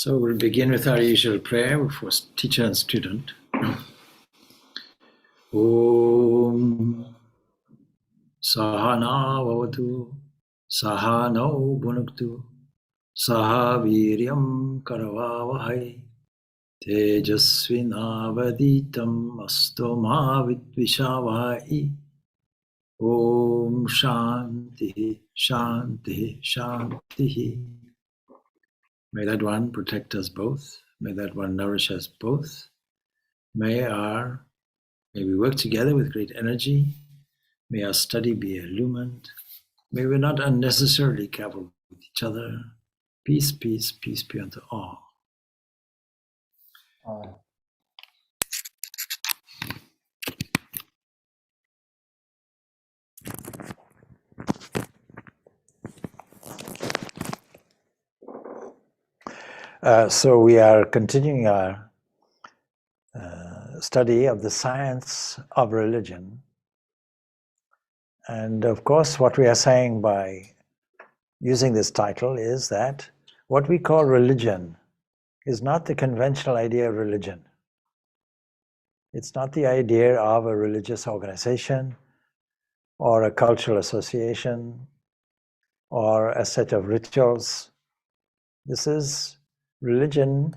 So we'll begin with our usual prayer for teacher and student. Om Sahana Vavatu Sahano Bhunaktu Saha Viryam Karavavahai Tejasvinavaditam Astoma Vidvishavai. Om Shanti Shanti Shanti. May that one protect us both. May that one nourish us both. May we work together with great energy. May our study be illumined. May we not unnecessarily cavil with each other. Peace, peace, peace be unto all. So we are continuing our study of the science of religion. And of course, what we are saying by using this title is that what we call religion is not the conventional idea of religion. It's not the idea of a religious organization or a cultural association or a set of rituals. This is religion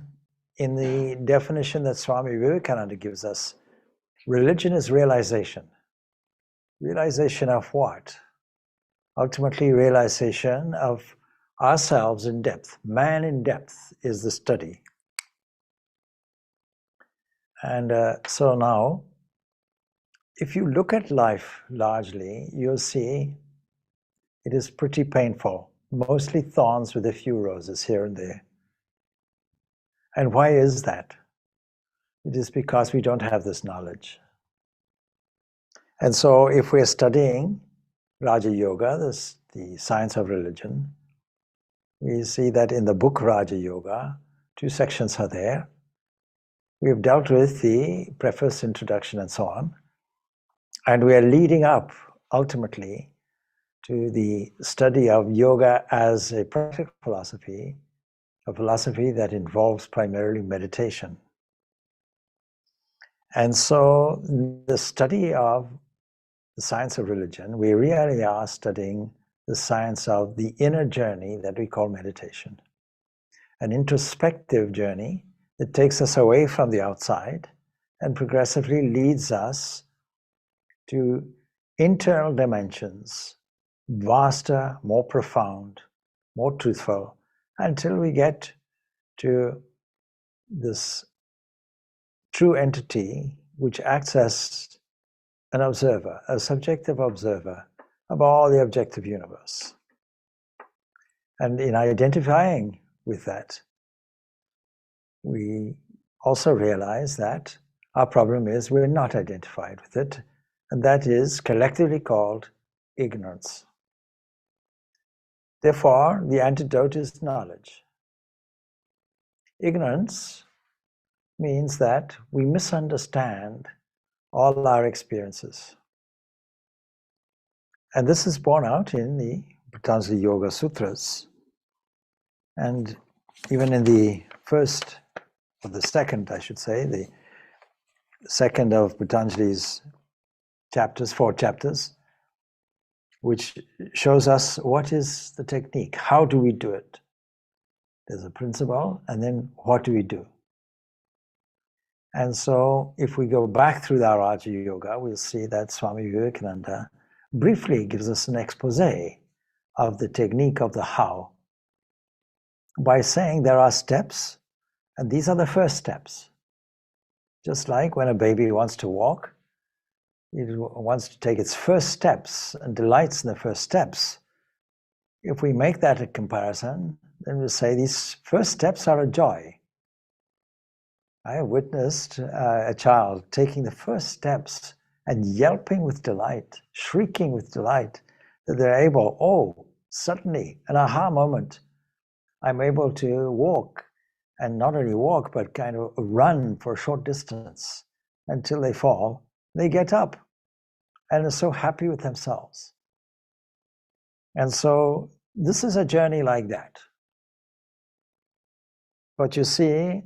in the definition that Swami Vivekananda gives us. Religion is realization. Realization of what? Ultimately, realization of ourselves in depth. Man in depth is the study. And so now, if you look at life largely, you'll see it is pretty painful. Mostly thorns with a few roses here and there. And why is that? It is because we don't have this knowledge. And so if we're studying Raja Yoga, the science of religion, we see that in the book Raja Yoga, 2 sections are there. We've dealt with the preface, introduction, and so on. And we are leading up, ultimately, to the study of yoga as a practical philosophy, a philosophy that involves primarily meditation. And so the study of the science of religion, we really are studying the science of the inner journey that we call meditation. An introspective journey that takes us away from the outside and progressively leads us to internal dimensions, vaster, more profound, more truthful, until we get to this true entity which acts as an observer, a subjective observer of all the objective universe. And in identifying with that, we also realize that our problem is we're not identified with it, and that is collectively called ignorance. Therefore, the antidote is knowledge. Ignorance means that we misunderstand all our experiences. And this is borne out in the Patanjali Yoga Sutras. And even in the first, or the second, I should say, the second of Patanjali's chapters, 4 chapters, which shows us what is the technique, how do we do it? There's a principle, and then what do we do? And so if we go back through the Raja Yoga, we'll see that Swami Vivekananda briefly gives us an expose of the technique of the how by saying there are steps, and these are the first steps. Just like when a baby wants to walk, it wants to take its first steps and delights in the first steps. If we make that a comparison, then we'll say these first steps are a joy. I have witnessed a child taking the first steps and yelping with delight, shrieking with delight, that they're able, suddenly, an aha moment. I'm able to walk, and not only walk, but kind of run for a short distance until they fall. They get up and are so happy with themselves. And so this is a journey like that. But you see,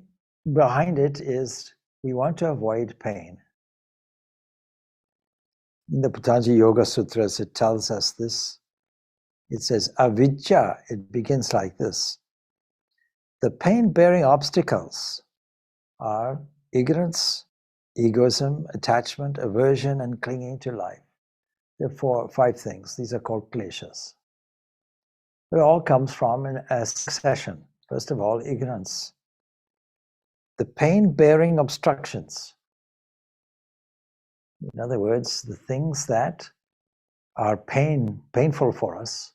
behind it is we want to avoid pain. In the Patanjali Yoga Sutras, it tells us this. It says, avidya, it begins like this. The pain-bearing obstacles are ignorance, egoism, attachment, aversion, and clinging to life. There are 5 things. These are called kleshas. It all comes from a succession. First of all, ignorance. The pain-bearing obstructions. In other words, the things that are painful for us,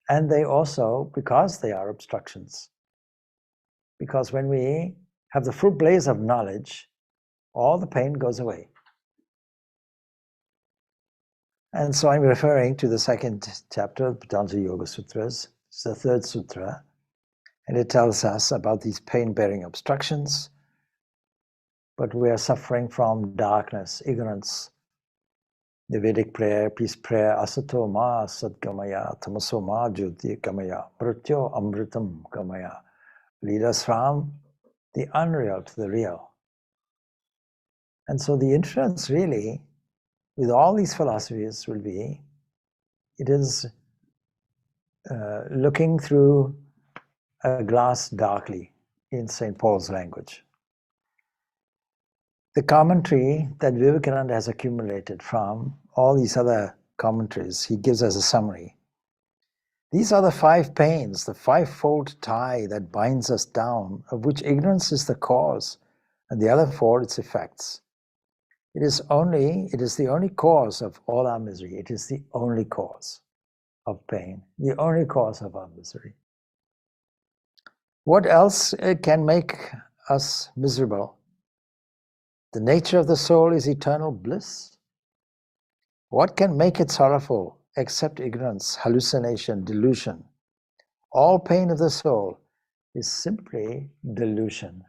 and they also, because they are obstructions. Because when we have the full blaze of knowledge, all the pain goes away. And so I'm referring to the 2nd chapter of Patanjali Yoga Sutras. It's the 3rd sutra, and it tells us about these pain-bearing obstructions. But we are suffering from darkness, ignorance. The Vedic prayer, peace prayer, asato ma sadgamaya, tamaso ma jyotirgamaya, mrityo amritam gamaya. Lead us from the unreal to the real. And so the inference really, with all these philosophies, will be, it is looking through a glass darkly, in St. Paul's language. The commentary that Vivekananda has accumulated from all these other commentaries, he gives as a summary. These are the 5 pains, the 5-fold tie that binds us down, of which ignorance is the cause, and the other 4 its effects. It is the only cause of all our misery. It is the only cause of pain, the only cause of our misery. What else can make us miserable? The nature of the soul is eternal bliss. What can make it sorrowful except ignorance, hallucination, delusion? All pain of the soul is simply delusion.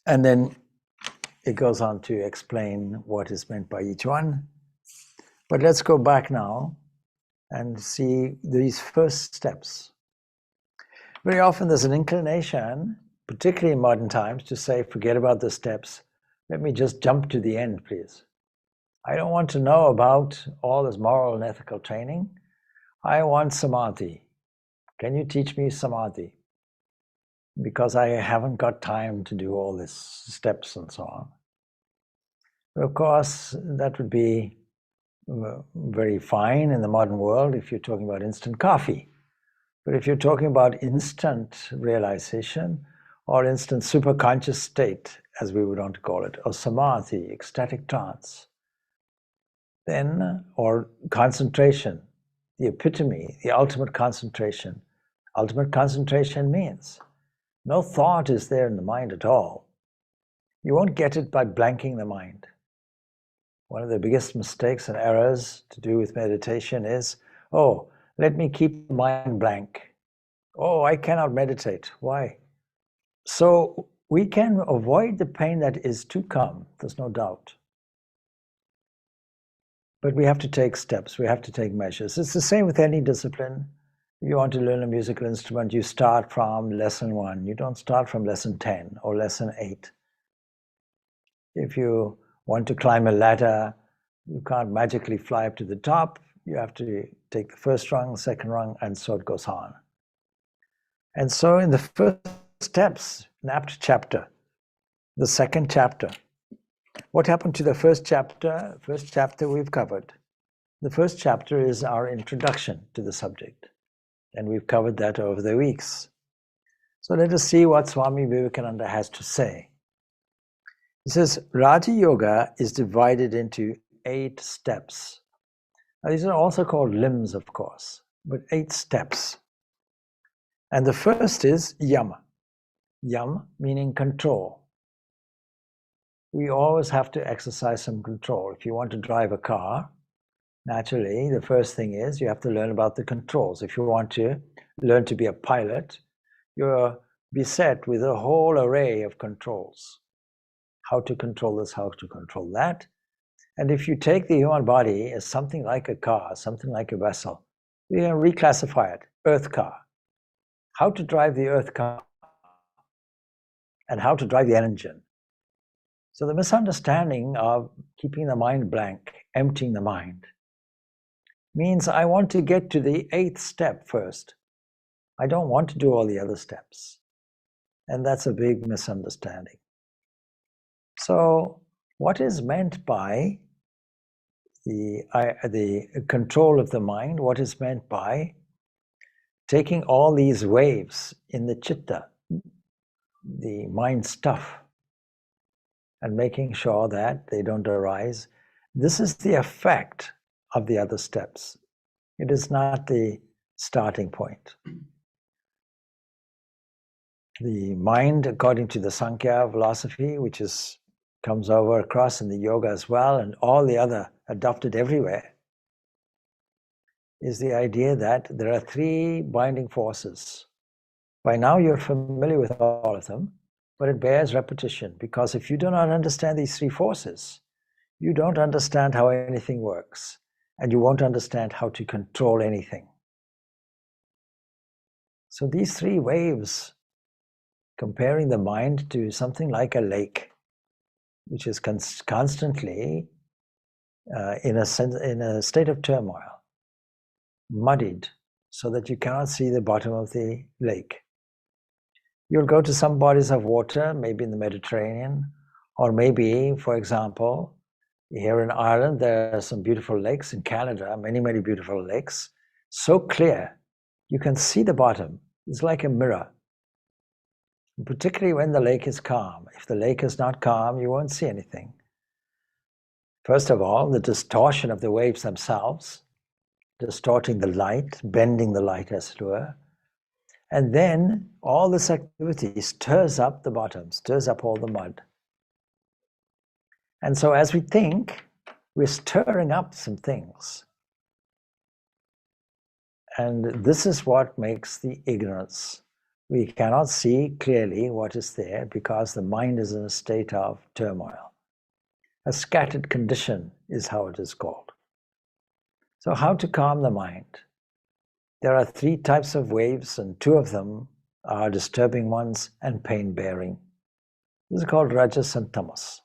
And then it goes on to explain what is meant by each one. But let's go back now and see these first steps. Very often there's an inclination, particularly in modern times, to say, forget about the steps. Let me just jump to the end, please. I don't want to know about all this moral and ethical training. I want samadhi. Can you teach me samadhi? Because I haven't got time to do all these steps and so on. But of course, that would be very fine in the modern world if you're talking about instant coffee. But if you're talking about instant realization or instant superconscious state, as we would want to call it, or samadhi, ecstatic trance, then, or concentration, the epitome, the ultimate concentration. Ultimate concentration means no thought is there in the mind at all. You won't get it by blanking the mind. One of the biggest mistakes and errors to do with meditation is, oh, let me keep the mind blank. Oh, I cannot meditate. Why? So we can avoid the pain that is to come, there's no doubt. But we have to take steps, we have to take measures. It's the same with any discipline. If you want to learn a musical instrument, you start from lesson 1. You don't start from lesson 10 or lesson 8. If you want to climb a ladder, you can't magically fly up to the top. You have to take the first rung, second rung, and so it goes on. And so in the first steps, napped chapter, the 2nd chapter, what happened to the first chapter? First chapter we've covered. The first chapter is our introduction to the subject, and we've covered that over the weeks. So let us see what Swami Vivekananda has to say. He says, Raja Yoga is divided into 8 steps. Now, these are also called limbs, of course, but 8 steps. And the first is yama. Yam meaning control. We always have to exercise some control. If you want to drive a car, naturally, the first thing is you have to learn about the controls. If you want to learn to be a pilot, you're beset with a whole array of controls. How to control this, how to control that. And if you take the human body as something like a car, something like a vessel, we can reclassify it, earth car. how to drive the earth car and how to drive the engine. So the misunderstanding of keeping the mind blank, emptying the mind, means I want to get to the 8th step first. I don't want to do all the other steps. And that's a big misunderstanding. So what is meant by the control of the mind? What is meant by taking all these waves in the chitta, the mind stuff, and making sure that they don't arise? This is the effect of the other steps. It is not the starting point. The mind, according to the Sankhya philosophy, which comes over across in the yoga as well, and all the other adopted everywhere, is the idea that there are 3 binding forces. By now you're familiar with all of them, but it bears repetition, because if you do not understand these 3 forces, you don't understand how anything works, and you won't understand how to control anything. So these 3 waves, comparing the mind to something like a lake, which is constantly in a state of turmoil, muddied, so that you cannot see the bottom of the lake. You'll go to some bodies of water, maybe in the Mediterranean, or maybe, for example, here in Ireland, there are some beautiful lakes. In Canada, many, many beautiful lakes, so clear, you can see the bottom. It's like a mirror. Particularly when the lake is calm. If the lake is not calm, you won't see anything. First of all, the distortion of the waves themselves, distorting the light, bending the light as it were. And then all this activity stirs up the bottom, stirs up all the mud. And so as we think, we're stirring up some things. And this is what makes the ignorance. We cannot see clearly what is there because the mind is in a state of turmoil. A scattered condition is how it is called. So how to calm the mind? There are 3 types of waves, and 2 of them are disturbing ones and pain-bearing. This is called Rajas and Tamas.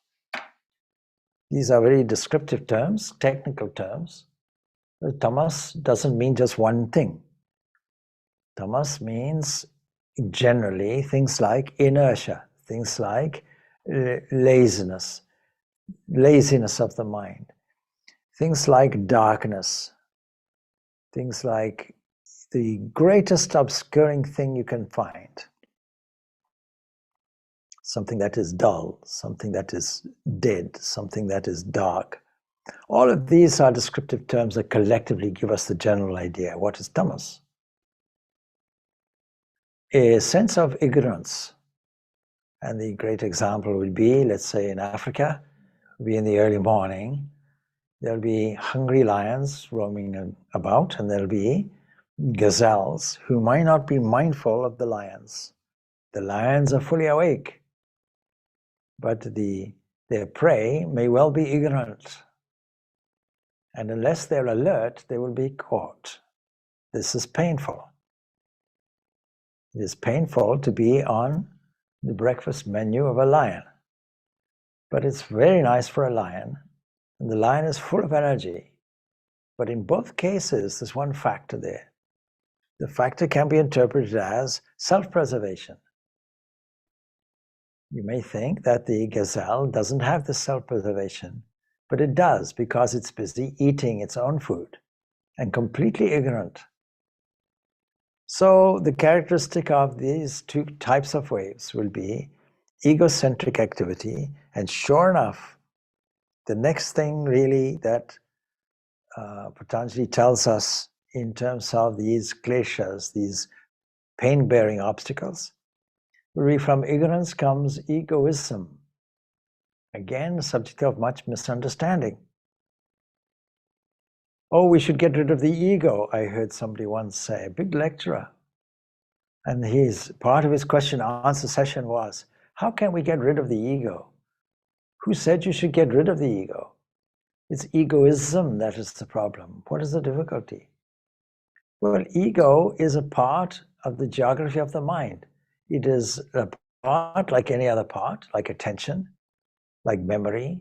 These are very descriptive terms, technical terms. Tamas doesn't mean just one thing. Tamas means generally things like inertia, things like laziness of the mind, things like darkness, things like the greatest obscuring thing you can find. Something that is dull, something that is dead, something that is dark. All of these are descriptive terms that collectively give us the general idea. What is tamas? A sense of ignorance. And the great example would be, let's say in Africa, would be in the early morning, there'll be hungry lions roaming about, and there'll be gazelles who might not be mindful of the lions. The lions are fully awake, but their prey may well be ignorant. And unless they're alert, they will be caught. This is painful. It is painful to be on the breakfast menu of a lion. But it's very nice for a lion, and the lion is full of energy. But in both cases, there's one factor there. The factor can be interpreted as self-preservation. You may think that the gazelle doesn't have the self-preservation, but it does, because it's busy eating its own food and completely ignorant. So the characteristic of these 2 types of waves will be egocentric activity, and sure enough, the next thing really that Patanjali tells us in terms of these kleshas, these pain-bearing obstacles, will be from ignorance comes egoism. Again, subject of much misunderstanding. Oh, we should get rid of the ego, I heard somebody once say, a big lecturer. And part of his question and answer session was, how can we get rid of the ego? Who said you should get rid of the ego? It's egoism that is the problem. What is the difficulty? Well, ego is a part of the geography of the mind. It is a part like any other part, like attention, like memory.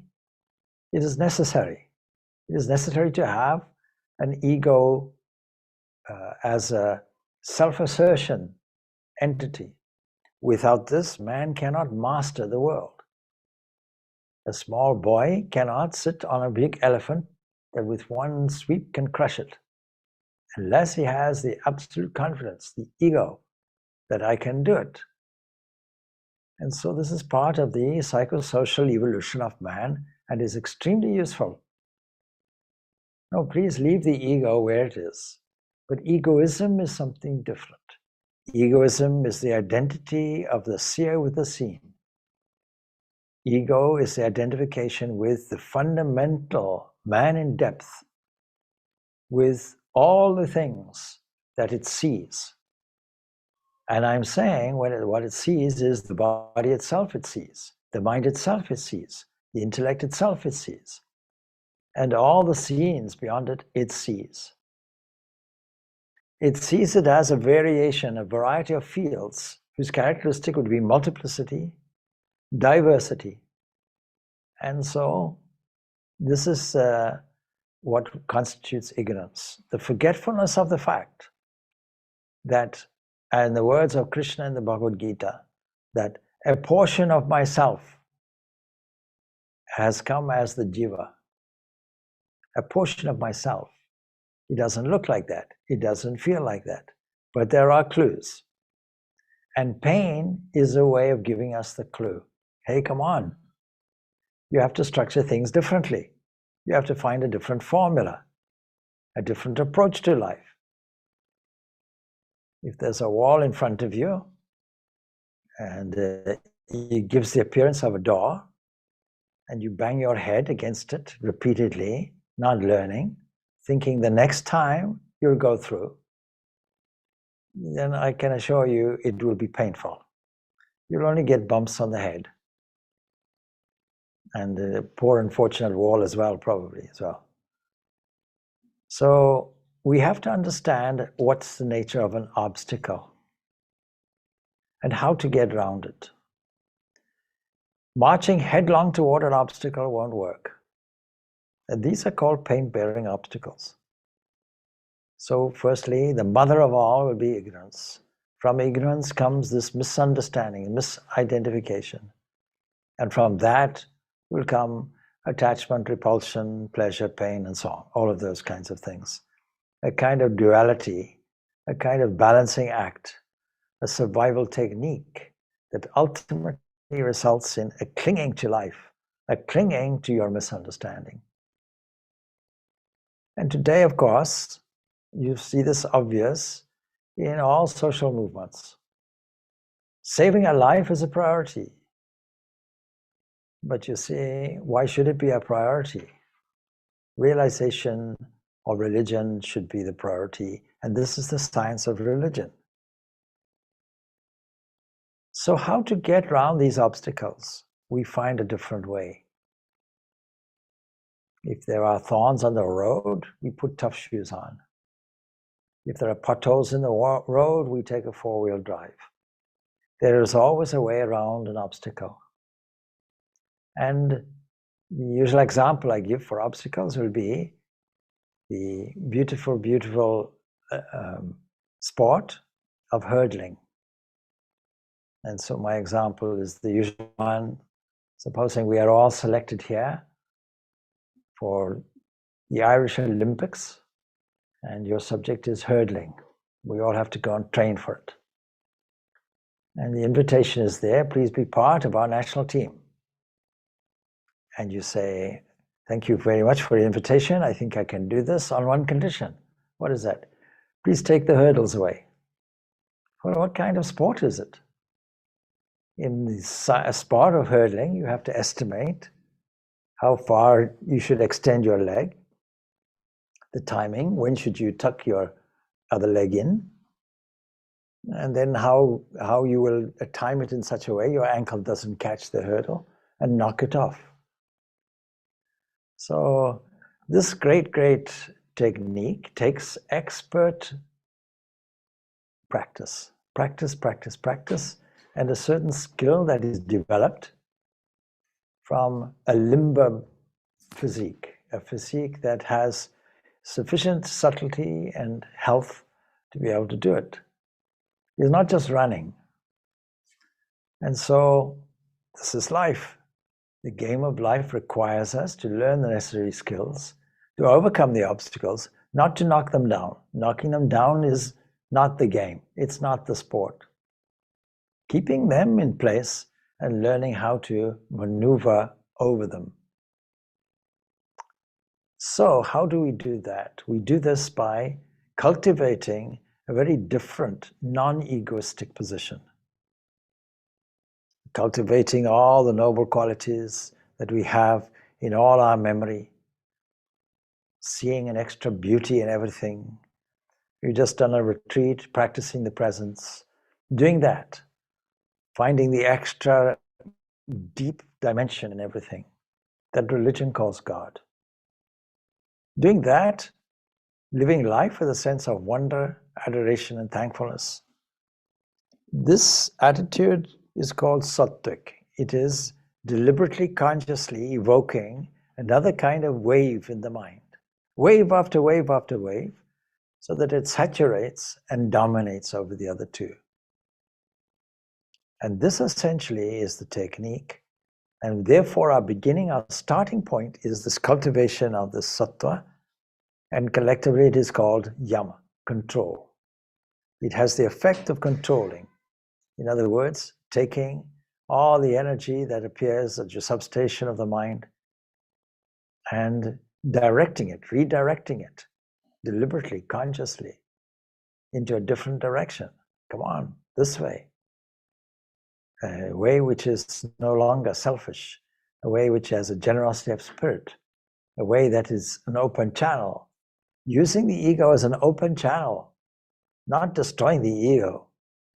It is necessary. It is necessary to have an ego as a self-assertion entity. Without this, man cannot master the world. A small boy cannot sit on a big elephant that with one sweep can crush it, unless he has the absolute confidence, the ego, that I can do it. And so this is part of the psychosocial evolution of man and is extremely useful. No, please leave the ego where it is. But egoism is something different. Egoism is the identity of the seer with the seen. Ego is the identification with the fundamental man in depth, with all the things that it sees. And I'm saying what it sees is the body itself it sees, the mind itself it sees, the intellect itself it sees, and all the scenes beyond it, it sees. It sees it as a variation, a variety of fields whose characteristic would be multiplicity, diversity. And so this is what constitutes ignorance, the forgetfulness of the fact that, in the words of Krishna in the Bhagavad Gita, that a portion of myself has come as the jiva, a portion of myself. It doesn't look like that, it doesn't feel like that, but there are clues. And pain is a way of giving us the clue. Hey, come on. You have to structure things differently. You have to find a different formula, a different approach to life. If there's a wall in front of you and it gives the appearance of a door and you bang your head against it repeatedly, not learning, thinking the next time you'll go through, then I can assure you it will be painful. You'll only get bumps on the head. And the poor unfortunate wall as well, probably as well. So we have to understand what's the nature of an obstacle and how to get around it. Marching headlong toward an obstacle won't work. And these are called pain-bearing obstacles. So firstly, the mother of all will be ignorance. From ignorance comes this misunderstanding, misidentification. And from that will come attachment, repulsion, pleasure, pain, and so on. All of those kinds of things. A kind of duality, a kind of balancing act, a survival technique that ultimately results in a clinging to life, a clinging to your misunderstanding. And today, of course, you see this obvious in all social movements. Saving a life is a priority. But you see, why should it be a priority? Realization or religion should be the priority, and this is the science of religion. So how to get around these obstacles? We find a different way. If there are thorns on the road, we put tough shoes on. If there are potholes in the road, we take a four-wheel drive. There is always a way around an obstacle. And the usual example I give for obstacles will be the beautiful, beautiful sport of hurdling. And so my example is the usual one. Supposing we are all selected here for the Irish Olympics, and your subject is hurdling. We all have to go and train for it. And the invitation is there, please be part of our national team. And you say, thank you very much for the invitation. I think I can do this on one condition. What is that? Please take the hurdles away. Well, what kind of sport is it? In the sport of hurdling, you have to estimate how far you should extend your leg, the timing, when should you tuck your other leg in, and then how you will time it in such a way your ankle doesn't catch the hurdle and knock it off. So this great technique takes expert practice. Practice, practice, practice, and a certain skill that is developed from a limber physique, a physique that has sufficient subtlety and health to be able to do it. It's not just running. And so this is life. The game of life requires us to learn the necessary skills, to overcome the obstacles, not to knock them down. Knocking them down is not the game. It's not the sport. Keeping them in place and learning how to maneuver over them. So how do we do that? We do this by cultivating a very different, non-egoistic position. Cultivating all the noble qualities that we have in all our memory. Seeing an extra beauty in everything. We've just done a retreat, practicing the presence. Doing that. Finding the extra deep dimension in everything that religion calls God. Doing that, living life with a sense of wonder, adoration, and thankfulness. This attitude is called sattvic. It is deliberately, consciously evoking another kind of wave in the mind. Wave after wave after wave, so that it saturates and dominates over the other two. And this essentially is the technique. And therefore our beginning, our starting point is this cultivation of the sattva, and collectively it is called yama, control. It has the effect of controlling. In other words, taking all the energy that appears at your substation of the mind and directing it, redirecting it, deliberately, consciously, into a different direction. Come on, this way. A way which is no longer selfish, a way which has a generosity of spirit, a way that is an open channel. Using the ego as an open channel, not destroying the ego,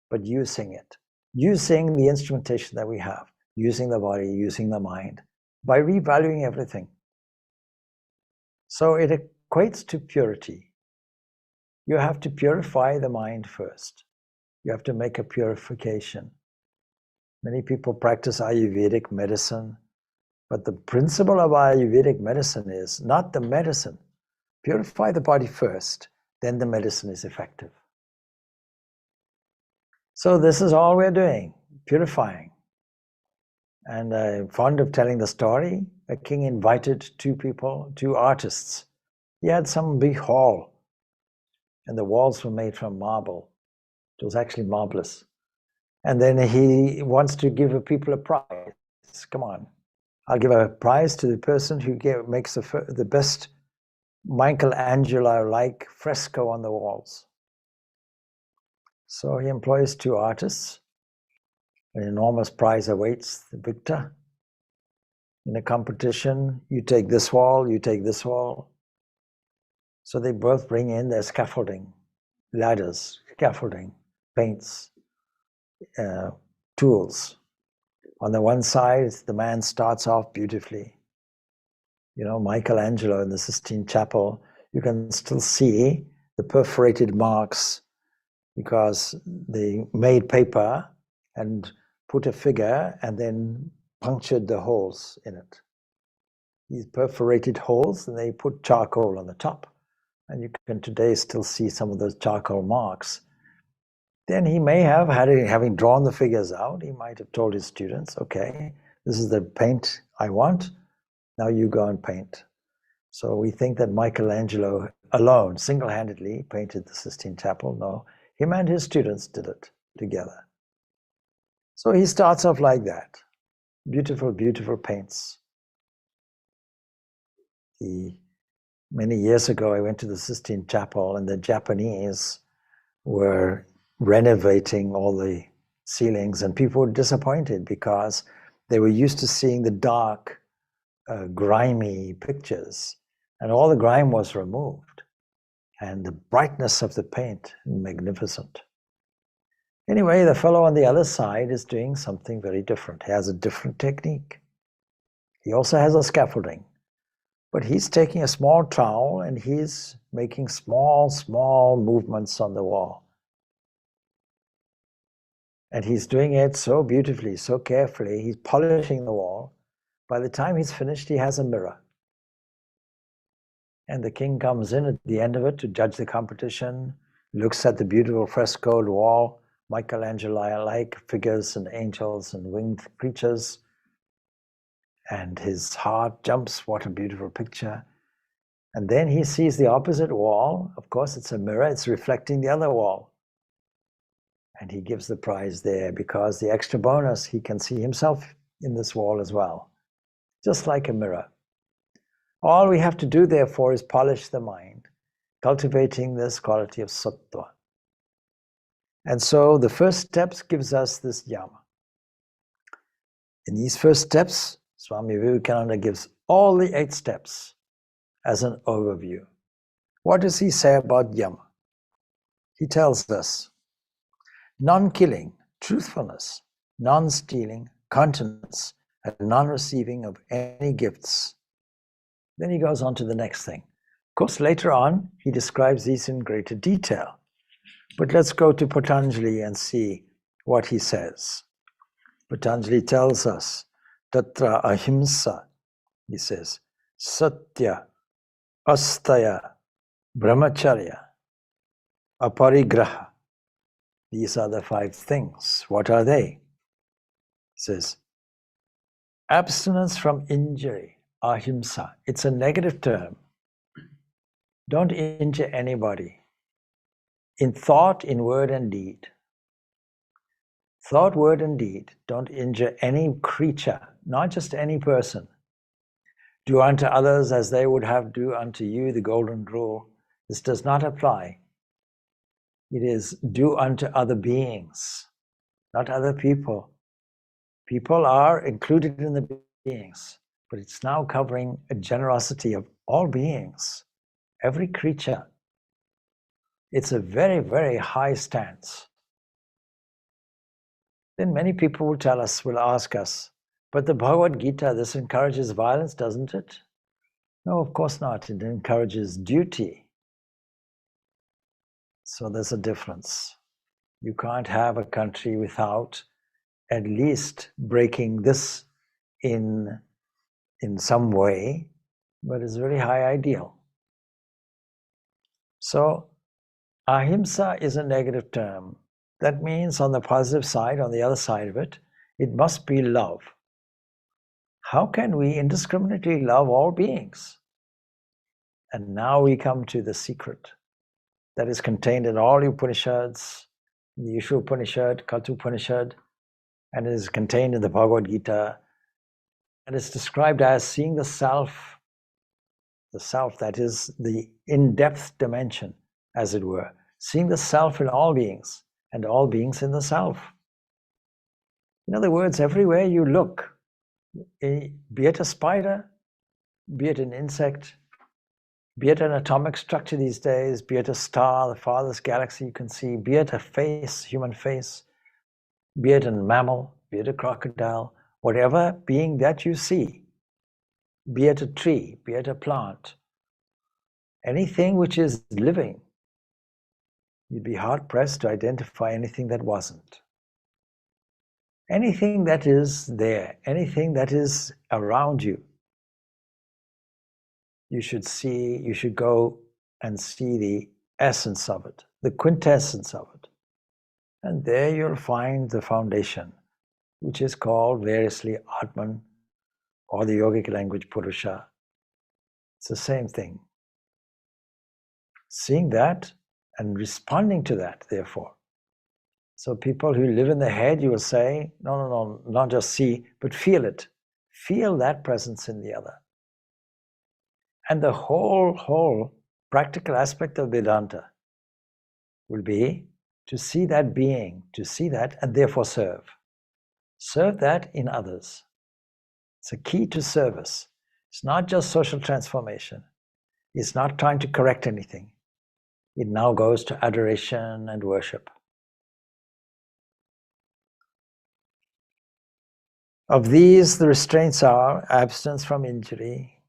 but using it. Using the instrumentation that we have, using the body, using the mind, by revaluing everything. So it equates to purity. You have to purify the mind first. You have to make a purification. Many people practice Ayurvedic medicine, but the principle of Ayurvedic medicine is not the medicine. Purify the body first, then the medicine is effective. So this is all we're doing, purifying. And I'm fond of telling the story. A king invited two artists. He had some big hall, and the walls were made from marble. It was actually marvelous. And then he wants to give people a prize. Come on, I'll give a prize to the person who makes the best Michelangelo-like fresco on the walls. So he employs two artists. An enormous prize awaits the victor. In a competition, you take this wall, you take this wall. So they both bring in their scaffolding, ladders, scaffolding, paints, tools. On the one side, the man starts off beautifully. You know, Michelangelo in the Sistine Chapel, you can still see the perforated marks because they made paper and put a figure and then punctured the holes in it. These perforated holes, and they put charcoal on the top. And you can today still see some of those charcoal marks. Then he may have, having drawn the figures out, he might have told his students, okay, this is the paint I want, now you go and paint. So we think that Michelangelo alone, single-handedly, painted the Sistine Chapel. No, him and his students did it together. So he starts off like that. Beautiful, beautiful paints. Many years ago, I went to the Sistine Chapel, and the Japanese were renovating all the ceilings, and people were disappointed because they were used to seeing the dark, grimy pictures, and all the grime was removed, and the brightness of the paint, magnificent. Anyway, the fellow on the other side is doing something very different. He has a different technique. He also has a scaffolding, but he's taking a small trowel and he's making small, small movements on the wall. And he's doing it so beautifully, so carefully. He's polishing the wall. By the time he's finished, he has a mirror. And the king comes in at the end of it to judge the competition, looks at the beautiful frescoed wall, Michelangelo-like figures and angels and winged creatures. And his heart jumps, what a beautiful picture. And then he sees the opposite wall. Of course, it's a mirror, it's reflecting the other wall. And he gives the prize there because the extra bonus, he can see himself in this wall as well, just like a mirror. All we have to do, therefore, is polish the mind, cultivating this quality of sattva. And so the first steps gives us this yama. In these first steps, Swami Vivekananda gives all the 8 steps as an overview. What does he say about yama? He tells us, non-killing, truthfulness, non-stealing, continence, and non-receiving of any gifts. Then he goes on to the next thing. Of course, later on, he describes these in greater detail. But let's go to Patanjali and see what he says. Patanjali tells us, Tatra ahimsa, he says, satya, astaya, brahmacharya, aparigraha. These are the 5 things. What are they? He says, abstinence from injury, ahimsa. It's a negative term. Don't injure anybody. In thought, in word and deed. Thought, word and deed. Don't injure any creature, not just any person. Do unto others as they would have do unto you, the golden rule. This does not apply. It is do unto other beings, not other people. People are included in the beings, but it's now covering a generosity of all beings, every creature. It's a very, very high stance. Then many people will ask us, but the Bhagavad Gita, this encourages violence, doesn't it? No, of course not. It encourages duty. So there's a difference. You can't have a country without at least breaking this in some way, but it's a very high ideal. So ahimsa is a negative term. That means on the positive side, on the other side of it, it must be love. How can we indiscriminately love all beings? And now we come to the secret that is contained in all Upanishads, the Isha Upanishad, Katha Upanishad, and is contained in the Bhagavad Gita. And it's described as seeing the self, that is the in-depth dimension, as it were. Seeing the self in all beings, and all beings in the self. In other words, everywhere you look, be it a spider, be it an insect, be it an atomic structure these days, be it a star, the farthest galaxy you can see, be it a face, human face, be it a mammal, be it a crocodile, whatever being that you see, be it a tree, be it a plant, anything which is living, you'd be hard-pressed to identify anything that wasn't. Anything that is there, anything that is around you, you should go and see the essence of it, the quintessence of it. And there you'll find the foundation, which is called variously Atman, or the yogic language Purusha. It's the same thing. Seeing that and responding to that, therefore. So people who live in the head, you will say, no, not just see, but feel it. Feel that presence in the other. And the whole practical aspect of Vedanta will be to see that being, to see that, and therefore serve. Serve that in others. It's a key to service. It's not just social transformation. It's not trying to correct anything. It now goes to adoration and worship. Of these, the restraints are abstinence from injury,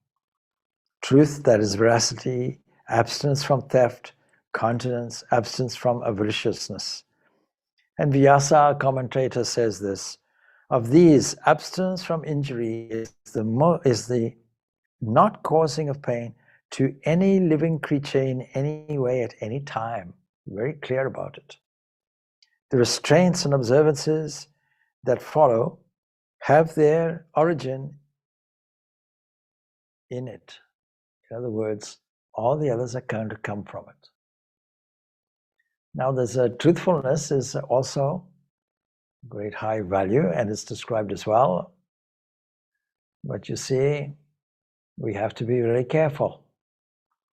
truth, that is veracity, abstinence from theft, continence, abstinence from avariciousness. And Vyasa, our commentator, says this: of these, abstinence from injury is the not causing of pain to any living creature in any way at any time. Very clear about it. The restraints and observances that follow have their origin in it. In other words, all the others are going to come from it. Now, there's a truthfulness is also great high value, and it's described as well. But you see, we have to be very careful.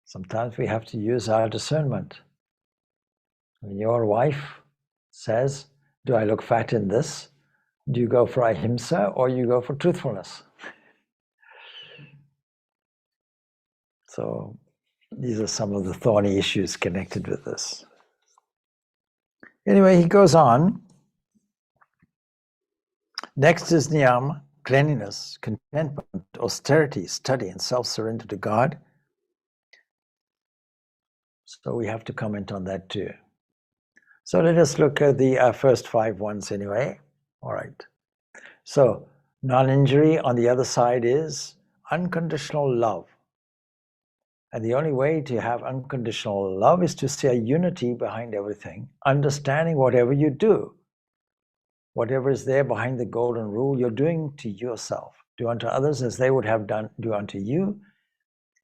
Sometimes we have to use our discernment. When your wife says, do I look fat in this? Do you go for ahimsa or you go for truthfulness? So these are some of the thorny issues connected with this. Anyway, he goes on. Next is niyam, cleanliness, contentment, austerity, study, and self-surrender to God. So we have to comment on that too. So let us look at the first 5 ones anyway. All right. So non-injury on the other side is unconditional love. And the only way to have unconditional love is to see a unity behind everything, understanding whatever you do, whatever is there behind the golden rule, you're doing to yourself. Do unto others as they would have done, do unto you,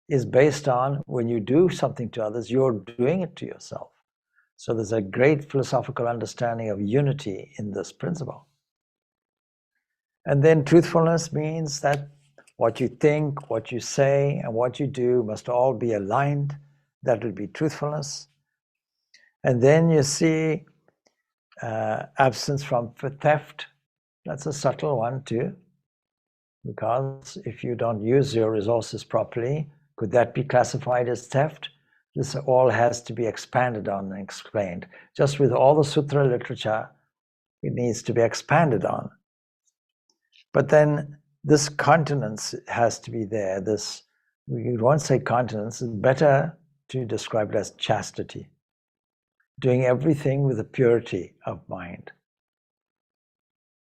is based on when you do something to others, you're doing it to yourself. So there's a great philosophical understanding of unity in this principle. And then truthfulness means that what you think, what you say, and what you do must all be aligned. That will be truthfulness. And then you see absence from theft. That's a subtle one too, because if you don't use your resources properly, could that be classified as theft? This all has to be expanded on and explained. Just with all the sutra literature, it needs to be expanded on. But then this continence has to be there. This, we won't say continence, it's better to describe it as chastity. Doing everything with a purity of mind.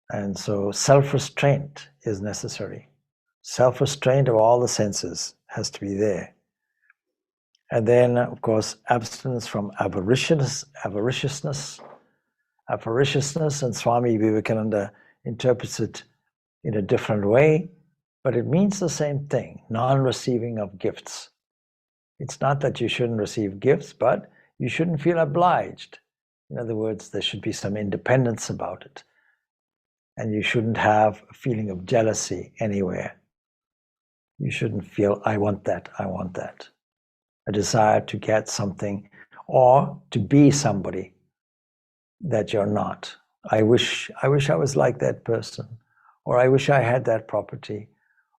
And so self-restraint is necessary. Self-restraint of all the senses has to be there. And then, of course, abstinence from avariciousness, and Swami Vivekananda interprets it in a different way, but it means the same thing, non-receiving of gifts. It's not that you shouldn't receive gifts, but you shouldn't feel obliged. In other words, there should be some independence about it. And you shouldn't have a feeling of jealousy anywhere. You shouldn't feel, I want that, I want that. A desire to get something or to be somebody that you're not. I wish I was like that person, or I wish I had that property,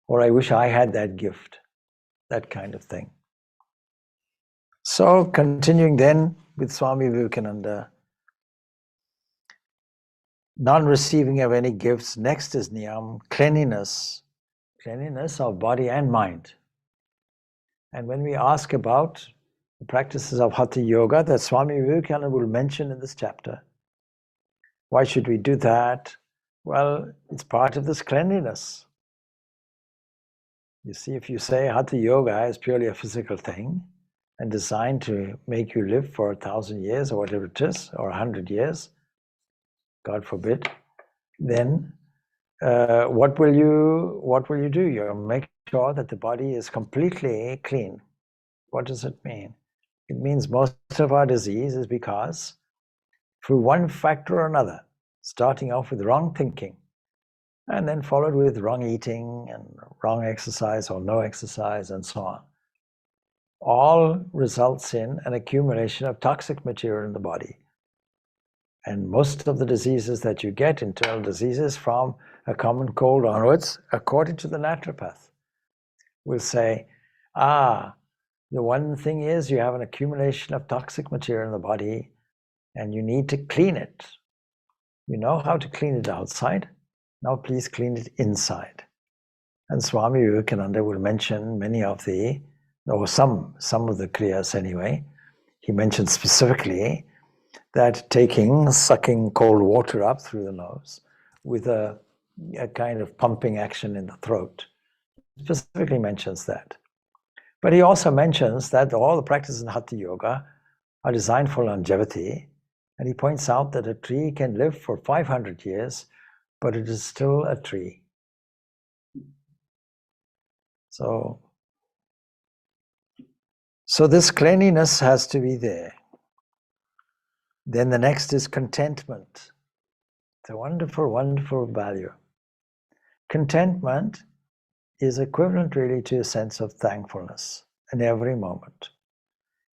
or I wish I had that gift, that kind of thing. So continuing then with Swami Vivekananda, non-receiving of any gifts. Next is niyam, cleanliness of body and mind. And when we ask about the practices of Hatha Yoga that Swami Vivekananda will mention in this chapter, why should we do that? Well, it's part of this cleanliness. You see, if you say Hatha Yoga is purely a physical thing and designed to make you live for 1,000 years or whatever it is, or 100 years, God forbid, then what will you do? You'll make sure that the body is completely clean. What does it mean? It means most of our disease is because through one factor or another, starting off with wrong thinking, and then followed with wrong eating and wrong exercise or no exercise and so on, all results in an accumulation of toxic material in the body. And most of the diseases that you get, internal diseases from a common cold onwards, according to the naturopath, will say, the one thing is you have an accumulation of toxic material in the body and you need to clean it. You know how to clean it outside. Now please clean it inside. And Swami Vivekananda will mention many of some of the kriyas anyway. He mentions specifically that sucking cold water up through the nose with a kind of pumping action in the throat. He specifically mentions that. But he also mentions that all the practices in Hatha Yoga are designed for longevity. And he points out that a tree can live for 500 years, but it is still a tree. So this cleanliness has to be there. Then the next is contentment. It's a wonderful, wonderful value. Contentment is equivalent really to a sense of thankfulness in every moment.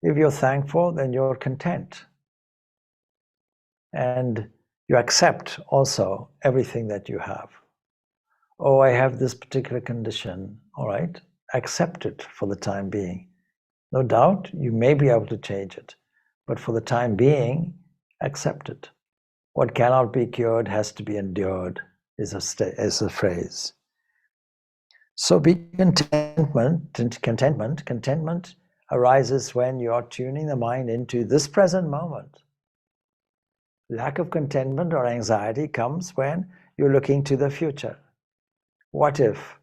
If you're thankful, then you're content. And you accept also everything that you have. Oh, I have this particular condition. All right, accept it for the time being. No doubt you may be able to change it, but for the time being, accept it. What cannot be cured has to be endured, is a phrase. So be contentment arises when you are tuning the mind into this present moment. Lack of contentment or anxiety comes when you're looking to the future. What if?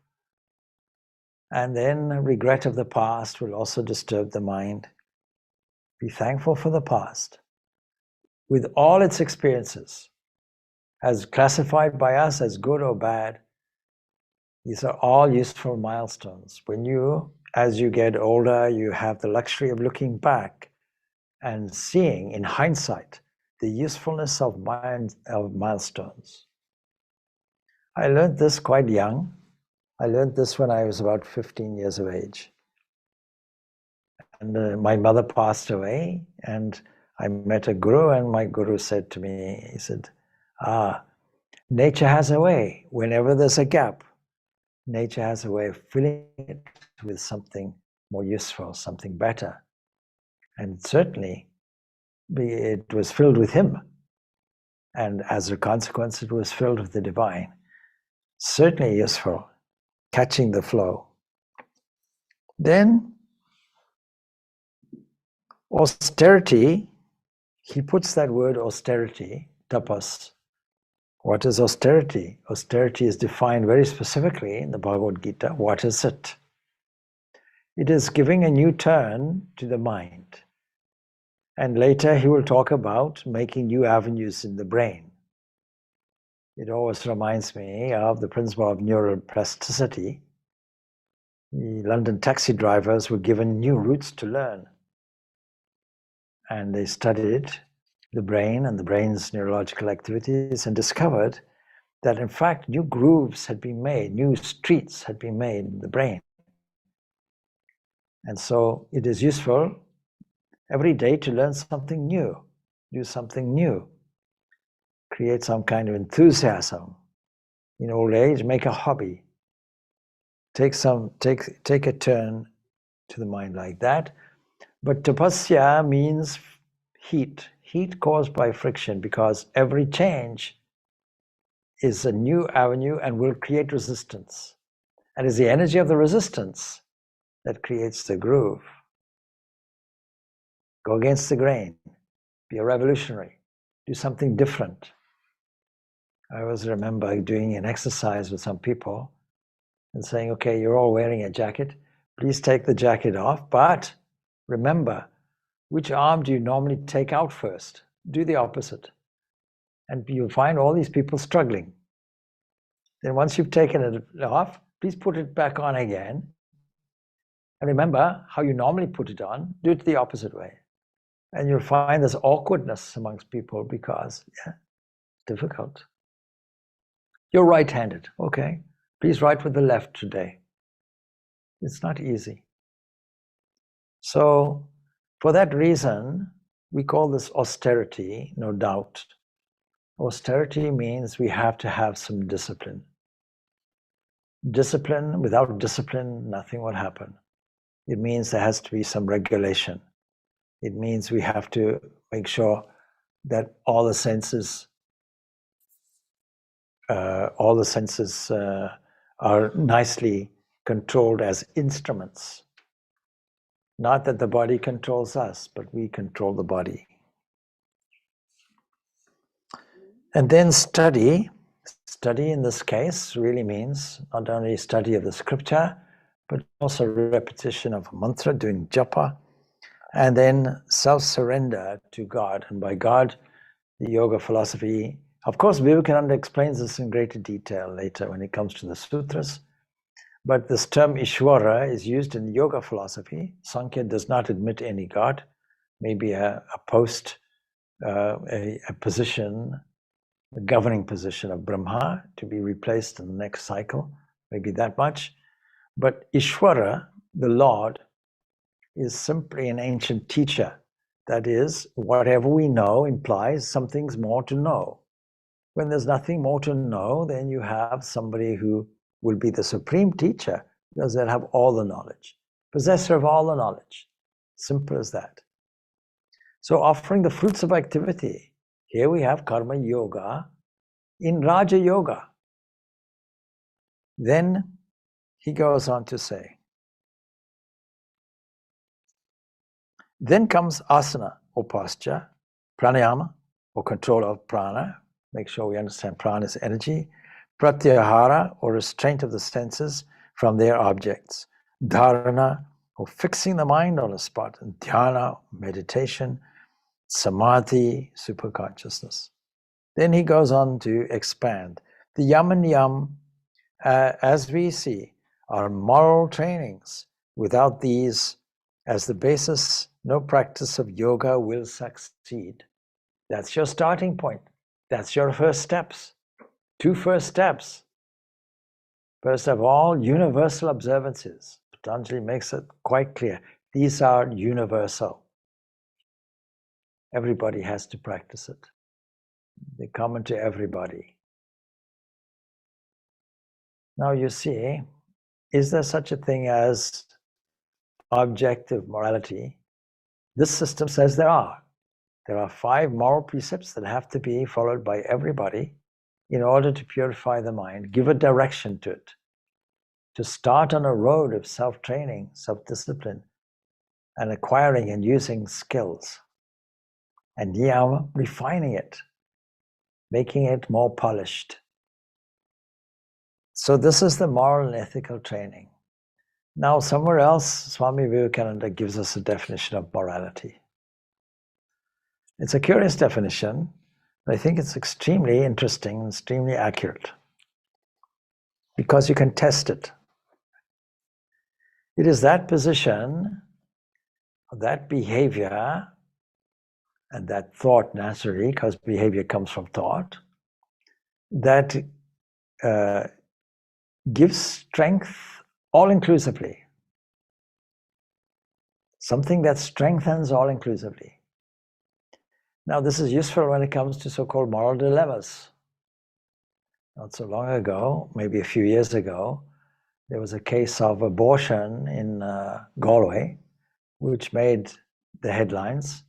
And then regret of the past will also disturb the mind. Be thankful for the past, with all its experiences, as classified by us as good or bad. These are all useful milestones. As you get older, you have the luxury of looking back and seeing in hindsight the usefulness of milestones. I learned this quite young. I learned this when I was about 15 years of age. And my mother passed away, and I met a guru, and my guru said to me, he said, nature has a way. Whenever there's a gap, nature has a way of filling it with something more useful, something better. And certainly, it was filled with him. And as a consequence, it was filled with the divine. Certainly useful, catching the flow. Then, austerity, he puts that word austerity, tapas. What is austerity? Austerity is defined very specifically in the Bhagavad Gita. What is it? It is giving a new turn to the mind. And later he will talk about making new avenues in the brain. It always reminds me of the principle of neural plasticity. The London taxi drivers were given new routes to learn. And they studied the brain and the brain's neurological activities and discovered that in fact new grooves had been made, new streets had been made in the brain. And so it is useful every day to learn something new, do something new, create some kind of enthusiasm. In old age, make a hobby. Take a turn to the mind like that. But tapasya means heat caused by friction, because every change is a new avenue and will create resistance. And it's the energy of the resistance that creates the groove. Go against the grain, be a revolutionary, do something different. I always remember doing an exercise with some people and saying, okay, you're all wearing a jacket, please take the jacket off, but remember, which arm do you normally take out first? Do the opposite. And you'll find all these people struggling. Then once you've taken it off, please put it back on again. And remember how you normally put it on, do it the opposite way. And you'll find there's awkwardness amongst people because, difficult. You're right-handed, okay. Please write with the left today. It's not easy. So for that reason, we call this austerity, no doubt. Austerity means we have to have some discipline. Discipline, without discipline, nothing will happen. It means there has to be some regulation. It means we have to make sure that all the senses are nicely controlled as instruments. Not that the body controls us, but we control the body. And then study. Study in this case really means not only study of the scripture, but also repetition of a mantra, doing japa, and then self-surrender to God. And by God, the yoga philosophy, of course, Vivekananda explains this in greater detail later when it comes to the sutras. But this term Ishvara is used in yoga philosophy. Sankhya does not admit any God, maybe a position, a governing position of Brahma to be replaced in the next cycle, maybe that much. But Ishvara, the Lord, is simply an ancient teacher. That is, whatever we know implies something's more to know. When there's nothing more to know, then you have somebody who will be the supreme teacher because they'll have all the knowledge, possessor of all the knowledge. Simple as that. So offering the fruits of activity. Here we have karma yoga in Raja Yoga. Then he goes on to say, then comes asana or posture, pranayama or control of prana. Make sure we understand prana is energy. Pratyahara or restraint of the senses from their objects. Dharana or fixing the mind on a spot. And dhyana, meditation. Samadhi, superconsciousness. Then he goes on to expand. The yam and yam, as we see, are moral trainings. Without these as the basis, no practice of yoga will succeed. That's your starting point. That's your first steps. 2 first steps. First of all, universal observances. Patanjali makes it quite clear. These are universal. Everybody has to practice it. They're common to everybody. Now you see, is there such a thing as objective morality? This system says there are. There are 5 moral precepts that have to be followed by everybody in order to purify the mind, give a direction to it, to start on a road of self-training, self-discipline, and acquiring and using skills, and refining it, making it more polished. So this is the moral and ethical training. Now somewhere else, Swami Vivekananda gives us a definition of morality. It's a curious definition, but I think it's extremely interesting and extremely accurate because you can test it. It is that position, that behavior, and that thought naturally, because behavior comes from thought, that gives strength all-inclusively. Something that strengthens all-inclusively. Now, this is useful when it comes to so-called moral dilemmas. Not so long ago, maybe a few years ago, there was a case of abortion in Galway, which made the headlines.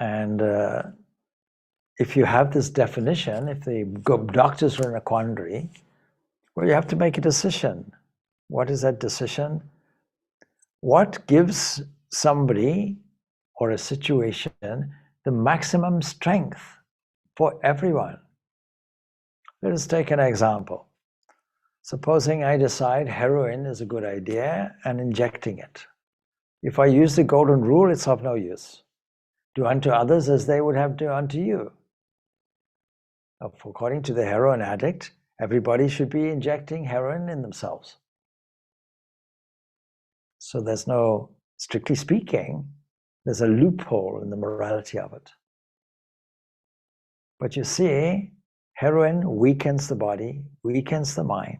And if you have this definition, if the doctors are in a quandary, well, you have to make a decision. What is that decision? What gives somebody or a situation the maximum strength for everyone? Let us take an example. Supposing I decide heroin is a good idea and injecting it. If I use the golden rule, it's of no use. Do unto others as they would have done unto you. According to the heroin addict, everybody should be injecting heroin in themselves. So there's no, strictly speaking, there's a loophole in the morality of it. But you see, heroin weakens the body, weakens the mind.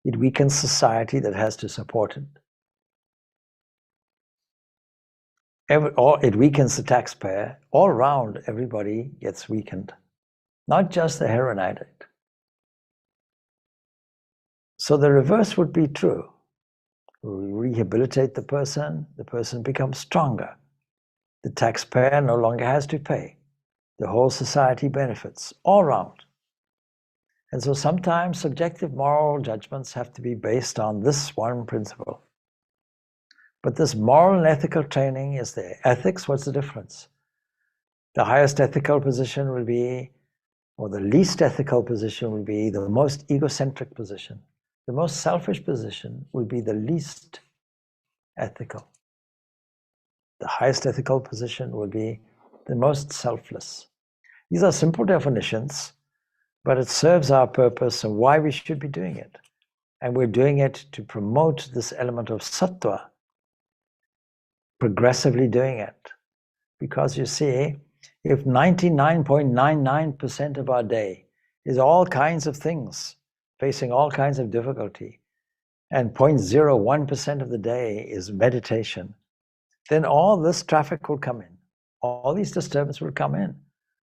It weakens society that has to support it. It weakens the taxpayer. All around, everybody gets weakened. Not just the heroin addict. So the reverse would be true. We rehabilitate the person becomes stronger. The taxpayer no longer has to pay. The whole society benefits all around. And so sometimes subjective moral judgments have to be based on this one principle. But this moral and ethical training is there. Ethics, what's the difference? The highest ethical position will be, or the least ethical position will be the most egocentric position. The most selfish position will be the least ethical. The highest ethical position will be the most selfless. These are simple definitions, but it serves our purpose and why we should be doing it. And we're doing it to promote this element of sattva, progressively doing it. Because you see, if 99.99% of our day is all kinds of things, facing all kinds of difficulty, and 0.01% of the day is meditation, then all this traffic will come in. All these disturbances will come in.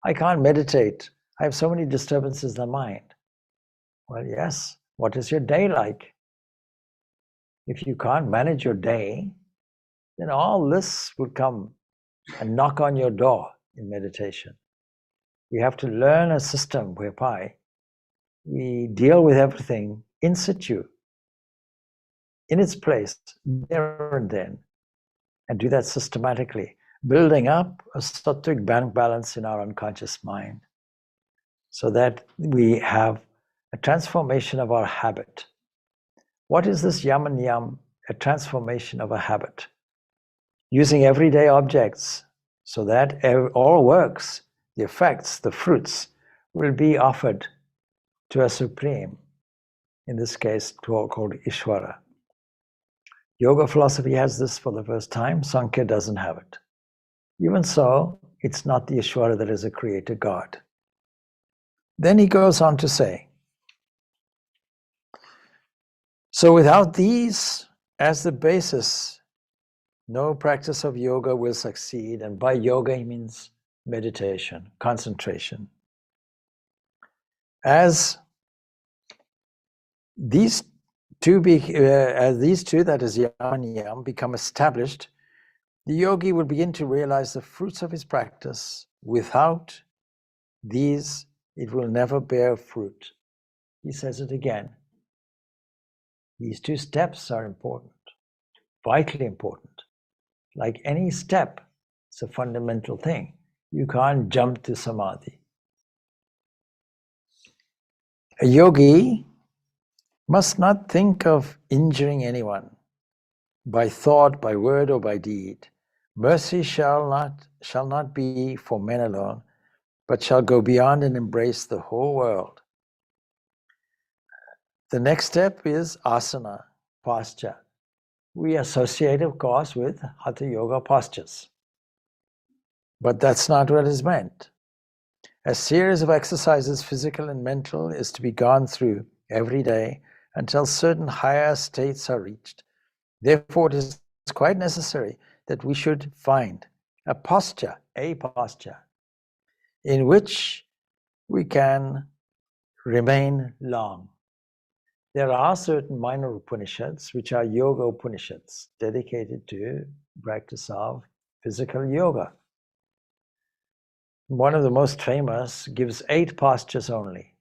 I can't meditate. I have so many disturbances in the mind. Well, yes. What is your day like? If you can't manage your day, then all this will come and knock on your door in meditation. We have to learn a system whereby we deal with everything in situ, in its place, there and then, and do that systematically, building up a sattvic bank balance in our unconscious mind so that we have a transformation of our habit. What is this yam and yam? A transformation of a habit. Using everyday objects so that all works, the effects, the fruits, will be offered to a supreme, in this case called Ishvara. Yoga philosophy has this for the first time. Sankhya doesn't have it. Even so, it's not the Ishvara that is a creator God. Then he goes on to say, so without these as the basis, no practice of yoga will succeed. And by yoga, he means meditation, concentration. As these two, that is yam and yam, become established, the yogi will begin to realize the fruits of his practice. Without these, it will never bear fruit. He says it again. These two steps are important, vitally important. Like any step, it's a fundamental thing. You can't jump to samadhi. A yogi must not think of injuring anyone by thought, by word, or by deed. Mercy shall not be for men alone, but shall go beyond and embrace the whole world. The next step is asana, posture. We associate, of course, with Hatha Yoga postures. But that's not what is meant. A series of exercises, physical and mental, is to be gone through every day until certain higher states are reached. Therefore, it is quite necessary that we should find a posture in which we can remain long. There are certain minor Upanishads which are yoga Upanishads dedicated to practice of physical yoga. One of the most famous gives 8 postures only.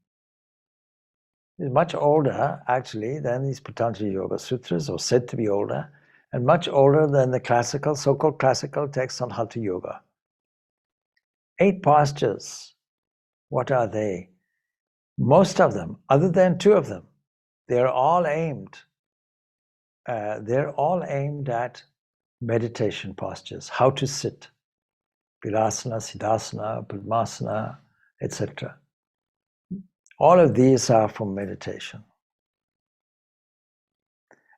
It's much older actually than these Patanjali Yoga Sutras, or said to be older, and much older than the classical, so-called classical texts on Hatha Yoga. 8 postures. What are they? Most of them, other than 2 of them, they're all aimed at meditation postures, how to sit. Vilasana, Siddhasana, Padmasana, etc. All of these are for meditation.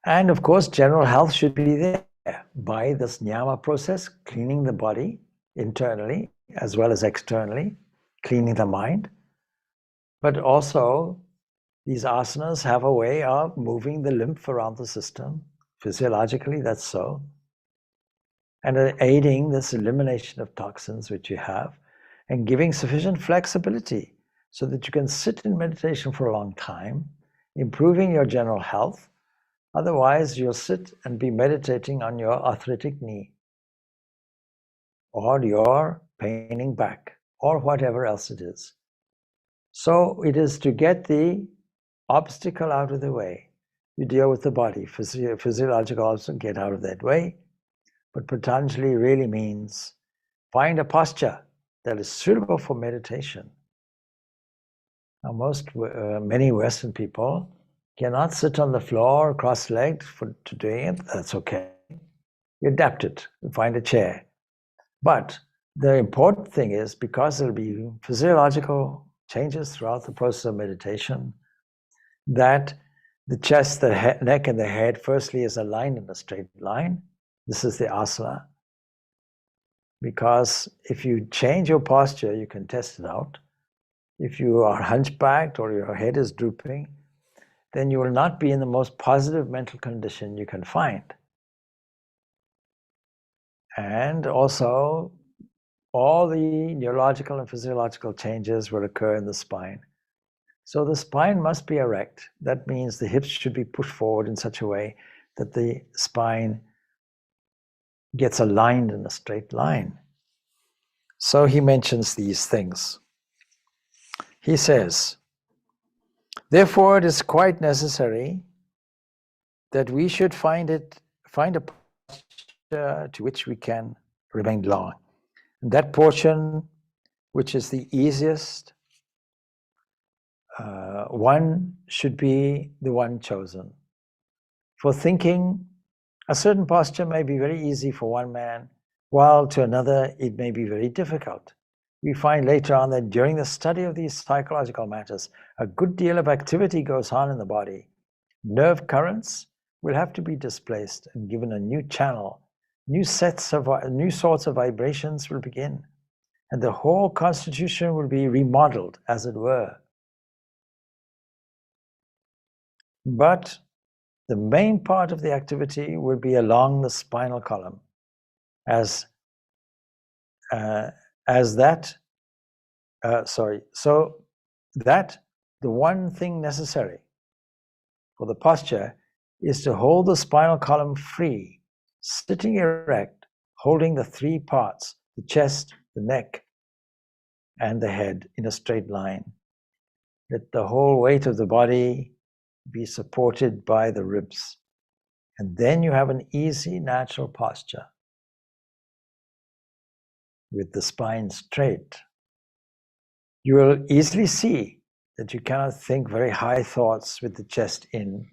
And of course, general health should be there by this Niyama process, cleaning the body internally as well as externally, cleaning the mind. But also, these asanas have a way of moving the lymph around the system. Physiologically, that's so. And aiding this elimination of toxins which you have, and giving sufficient flexibility so that you can sit in meditation for a long time, improving your general health. Otherwise, you'll sit and be meditating on your arthritic knee, or your paining back, or whatever else it is. So it is to get the obstacle out of the way. You deal with the body, physiological obstacle, get out of that way. But Patanjali really means find a posture that is suitable for meditation. Now, many Western people cannot sit on the floor cross-legged to doing it. That's okay. You adapt it. You find a chair. But the important thing is, because there will be physiological changes throughout the process of meditation, that the chest, the neck, and the head firstly is aligned in a straight line. This is the asana. Because if you change your posture, you can test it out. If you are hunchbacked or your head is drooping, then you will not be in the most positive mental condition you can find. And also, all the neurological and physiological changes will occur in the spine. So the spine must be erect. That means the hips should be pushed forward in such a way that the spine gets aligned in a straight line. So he mentions these things. He says, therefore, it is quite necessary that we should find a posture to which we can remain long. And that portion, which is the easiest, one should be the one chosen. For thinking, a certain posture may be very easy for one man, while to another it may be very difficult. We find later on that during the study of these psychological matters, a good deal of activity goes on in the body. Nerve currents will have to be displaced and given a new channel. New sorts of vibrations will begin, and the whole constitution will be remodeled, as it were. But the main part of the activity will be along the spinal column, so that the one thing necessary for the posture is to hold the spinal column free, sitting erect, holding the three parts, the chest, the neck, and the head in a straight line. Let the whole weight of the body be supported by the ribs. And then you have an easy, natural posture with the spine straight. You will easily see that you cannot think very high thoughts with the chest in.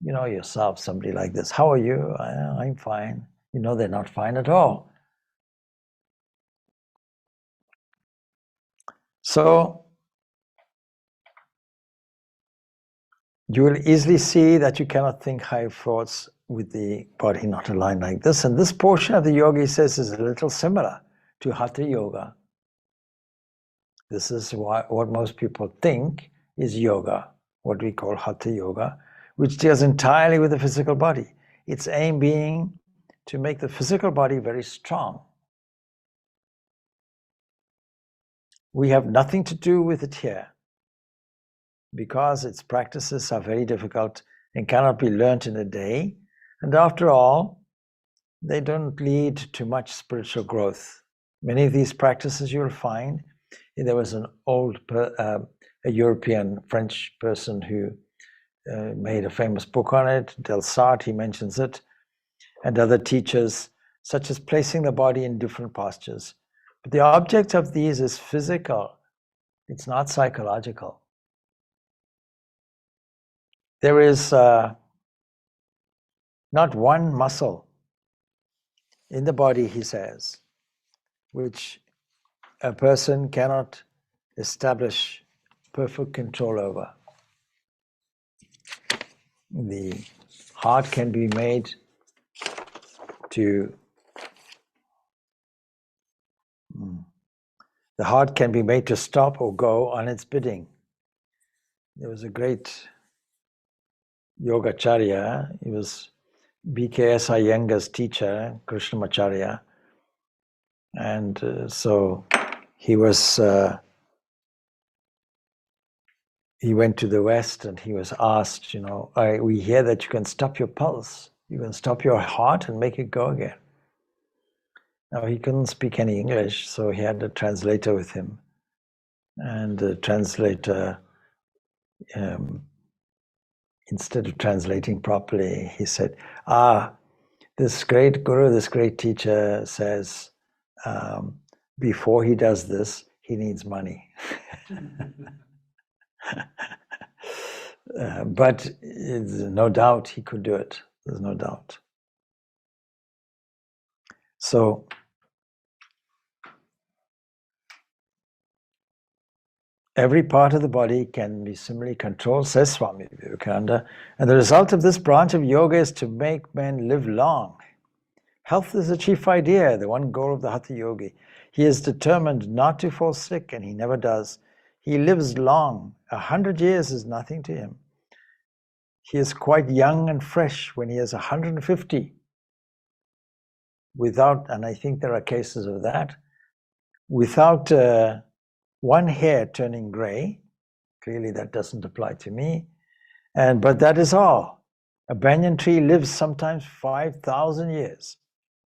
You know yourself, somebody like this. How are you? I'm fine. You know they're not fine at all. So you will easily see that you cannot think high thoughts with the body not aligned like this. And this portion of the yoga, he says, is a little similar to Hatha Yoga. This is what most people think is yoga, what we call Hatha Yoga, which deals entirely with the physical body. Its aim being to make the physical body very strong. We have nothing to do with it here, because its practices are very difficult and cannot be learnt in a day. And after all, they don't lead to much spiritual growth. Many of these practices you'll find, there was an old, a European French person who made a famous book on it, Delsart, he mentions it, and other teachers, such as placing the body in different postures. But the object of these is physical, it's not psychological. There is not one muscle in the body, he says, which a person cannot establish perfect control over. The heart can be made to stop or go on its bidding. There was a great Yogacharya, he was B.K.S. Iyengar's teacher, Krishnamacharya, and so he was. He went to the West and he was asked, we hear that you can stop your pulse, you can stop your heart and make it go again. Now he couldn't speak any English, so he had a translator with him, and the translator, instead of translating properly, he said, this great guru, this great teacher says, before he does this, he needs money. But no doubt he could do it. There's no doubt. So every part of the body can be similarly controlled, says Swami Vivekananda, and the result of this branch of yoga is to make men live long. Health is the chief idea, the one goal of the Hatha Yogi. He is determined not to fall sick, and he never does. He lives long. 100 years is nothing to him. He is quite young and fresh when he is 150. Without, and I think there are cases of that, without one hair turning gray. Clearly that doesn't apply to me. But that is all. A banyan tree lives sometimes 5,000 years,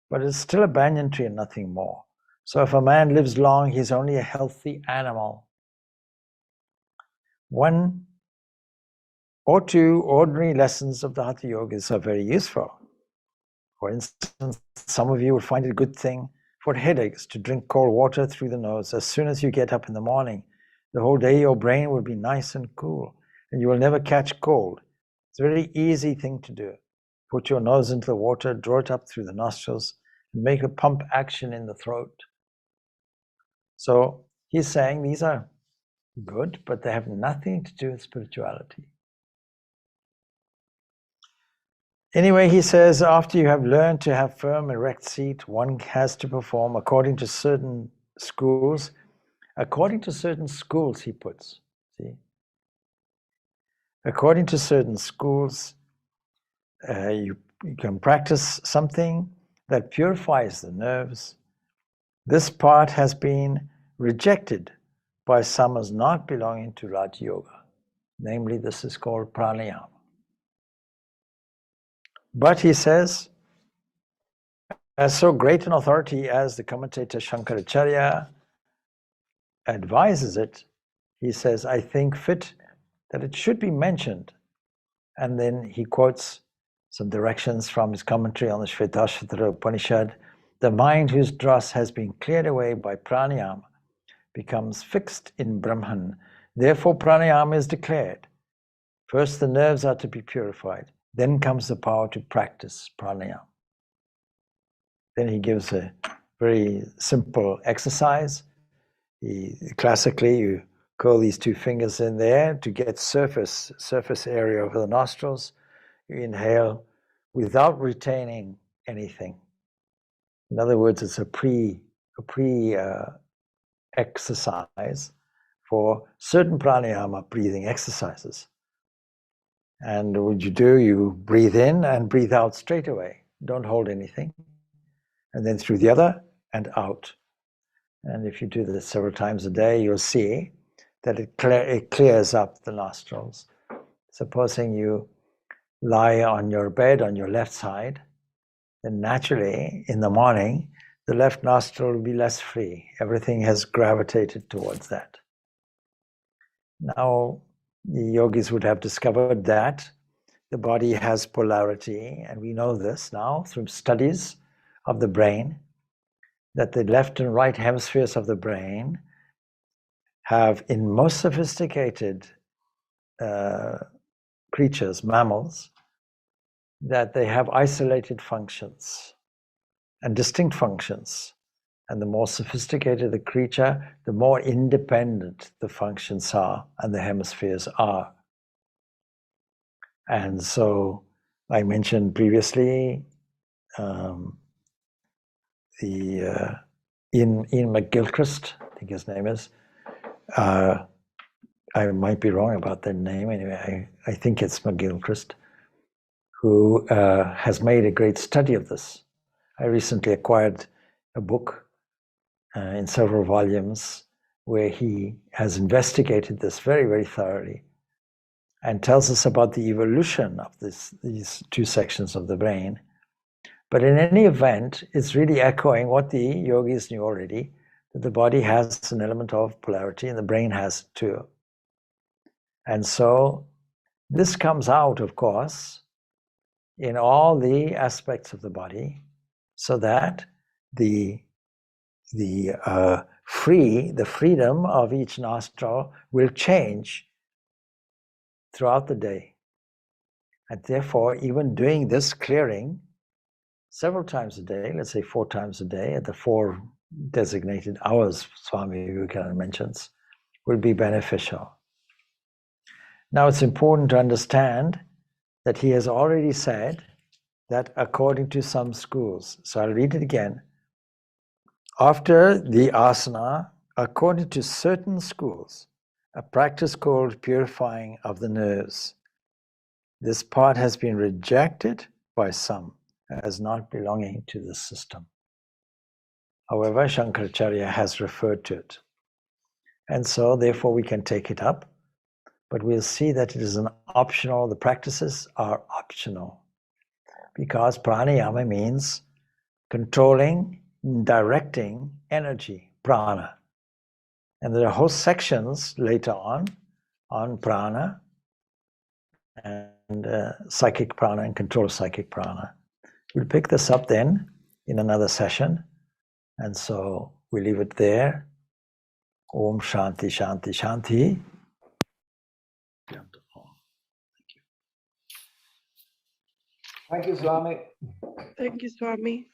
but it's still a banyan tree and nothing more. So if a man lives long, he's only a healthy animal. One or two ordinary lessons of the Hatha Yogas are very useful. For instance, some of you will find it a good thing for headaches to drink cold water through the nose as soon as you get up in the morning. The whole day your brain will be nice and cool, and you will never catch cold. It's a very easy thing to do. Put your nose into the water, draw it up through the nostrils, and make a pump action in the throat. So he's saying these are good, but they have nothing to do with spirituality. Anyway, he says, after you have learned to have firm, erect seat, one has to perform according to certain schools. According to certain schools, he puts. See? According to certain schools, you can practice something that purifies the nerves. This part has been rejected by some as not belonging to Raja Yoga. Namely, this is called Pranayama. But he says, as so great an authority as the commentator Shankaracharya advises it, he says, I think fit that it should be mentioned. And then he quotes some directions from his commentary on the Shvetashvatara Upanishad. The mind whose dross has been cleared away by pranayama becomes fixed in Brahman. Therefore, pranayama is declared. First, the nerves are to be purified. Then comes the power to practice pranayama. Then he gives a very simple exercise. Classically, you curl these two fingers in there to get surface area over the nostrils. You inhale without retaining anything. In other words, it's a pre exercise for certain pranayama breathing exercises. And what you do, you breathe in and breathe out straight away. Don't hold anything. And then through the other and out. And if you do this several times a day, you'll see that it clears up the nostrils. Supposing you lie on your bed on your left side, then naturally in the morning, the left nostril will be less free. Everything has gravitated towards that. Now, the yogis would have discovered that the body has polarity, and we know this now through studies of the brain, that the left and right hemispheres of the brain have, in most sophisticated creatures, mammals, that they have isolated functions and distinct functions. And the more sophisticated the creature, the more independent the functions are and the hemispheres are. And so I mentioned previously Ian McGilchrist, I think his name is. I might be wrong about that name. Anyway, I think it's McGilchrist, who has made a great study of this. I recently acquired a book in several volumes where he has investigated this very, very thoroughly and tells us about the evolution of these two sections of the brain. But in any event, it's really echoing what the yogis knew already, that the body has an element of polarity and the brain has too. And so this comes out, of course, in all the aspects of the body, so that the the freedom of each nostril will change throughout the day. And therefore, even doing this clearing several times a day, let's say 4 times a day at the 4 designated hours Swami Vivekananda mentions, will be beneficial. Now it's important to understand that he has already said that according to some schools, so I'll read it again. After the asana, according to certain schools, a practice called purifying of the nerves, this part has been rejected by some as not belonging to the system. However, Shankaracharya has referred to it. And so, therefore, we can take it up, but we'll see that it is an optional, the practices are optional, because pranayama means controlling, directing energy, prana. And there are whole sections later on prana and psychic prana and control of psychic prana. We'll pick this up then in another session. And so we leave it there. Om Shanti, Shanti, Shanti. Thank you, Swami. Thank you, Swami.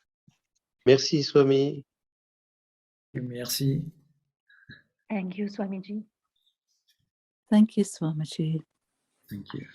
Merci, Swami. Merci. Thank you, Swamiji. Thank you, Swamiji. Thank you.